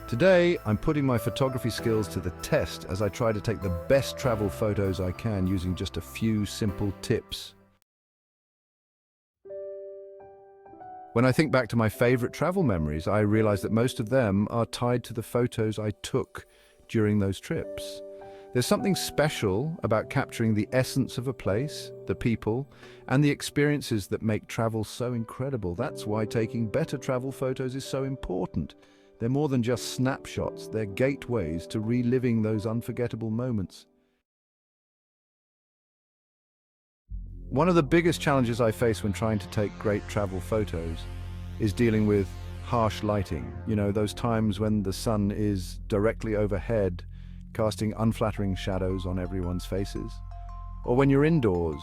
Today, I'm putting my photography skills to the test as I try to take the best travel photos I can using just a few simple tips. When I think back to my favorite travel memories, I realize that most of them are tied to the photos I took during those trips. There's something special about capturing the essence of a place, the people, and the experiences that make travel so incredible. That's why taking better travel photos is so important. They're more than just snapshots, they're gateways to reliving those unforgettable moments. One of the biggest challenges I face when trying to take great travel photos is dealing with harsh lighting. You know, those times when the sun is directly overhead, casting unflattering shadows on everyone's faces. Or when you're indoors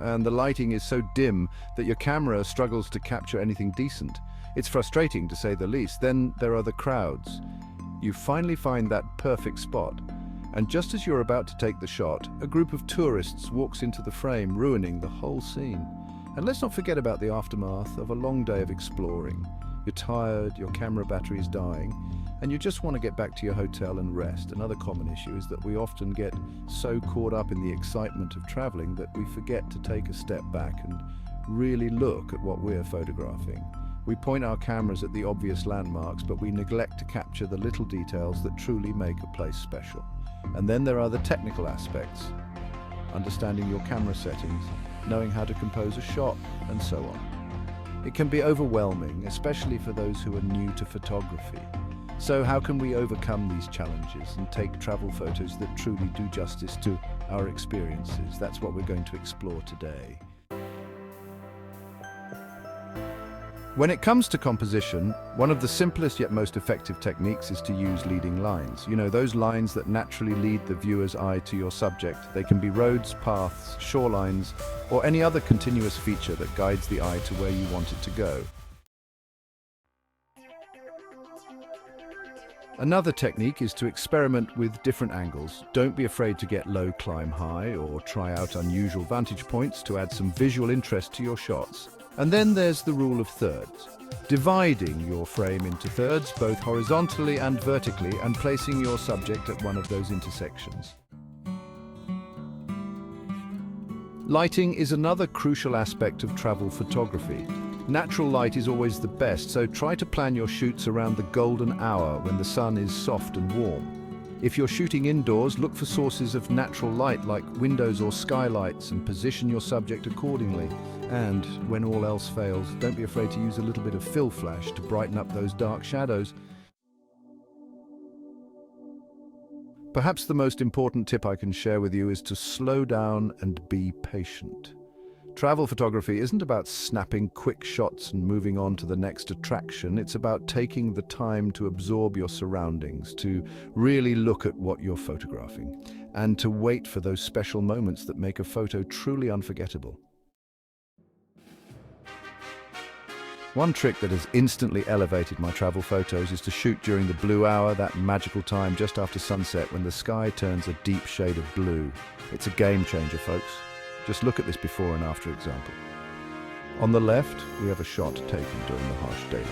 and the lighting is so dim that your camera struggles to capture anything decent. It's frustrating, to say the least. Then there are the crowds. You finally find that perfect spot, and just as you're about to take the shot, a group of tourists walks into the frame, ruining the whole scene. And let's not forget about the aftermath of a long day of exploring. You're tired, your camera battery is dying, and you just want to get back to your hotel and rest. Another common issue is that we often get so caught up in the excitement of traveling that we forget to take a step back and really look at what we're photographing. We point our cameras at the obvious landmarks, but we neglect to capture the little details that truly make a place special. And then there are the technical aspects, understanding your camera settings, knowing how to compose a shot, and so on. It can be overwhelming, especially for those who are new to photography. So how can we overcome these challenges and take travel photos that truly do justice to our experiences? That's what we're going to explore today. When it comes to composition, one of the simplest yet most effective techniques is to use leading lines. You know, those lines that naturally lead the viewer's eye to your subject. They can be roads, paths, shorelines, or any other continuous feature that guides the eye to where you want it to go. Another technique is to experiment with different angles. Don't be afraid to get low, climb high, or try out unusual vantage points to add some visual interest to your shots. And then there's the rule of thirds, dividing your frame into thirds, both horizontally and vertically, and placing your subject at one of those intersections. Lighting is another crucial aspect of travel photography. Natural light is always the best, so try to plan your shoots around the golden hour when the sun is soft and warm. If you're shooting indoors, look for sources of natural light like windows or skylights and position your subject accordingly. And when all else fails, don't be afraid to use a little bit of fill flash to brighten up those dark shadows. Perhaps the most important tip I can share with you is to slow down and be patient. Travel photography isn't about snapping quick shots and moving on to the next attraction. It's about taking the time to absorb your surroundings, to really look at what you're photographing, and to wait for those special moments that make a photo truly unforgettable. One trick that has instantly elevated my travel photos is to shoot during the blue hour, that magical time just after sunset when the sky turns a deep shade of blue. It's a game changer, folks. Just look at this before and after example. On the left, we have a shot taken during the harsh daylight.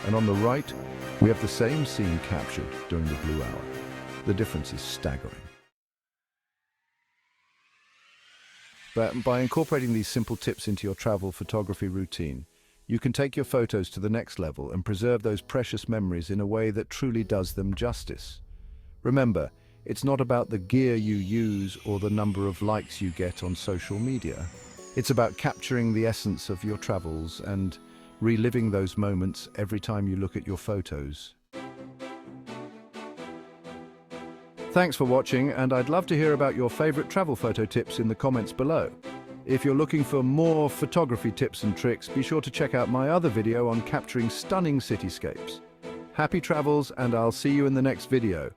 And on the right, we have the same scene captured during the blue hour. The difference is staggering. But by incorporating these simple tips into your travel photography routine, you can take your photos to the next level and preserve those precious memories in a way that truly does them justice. Remember, it's not about the gear you use or the number of likes you get on social media. It's about capturing the essence of your travels and reliving those moments every time you look at your photos. Thanks for watching, and I'd love to hear about your favorite travel photo tips in the comments below. If you're looking for more photography tips and tricks, be sure to check out my other video on capturing stunning cityscapes. Happy travels, and I'll see you in the next video.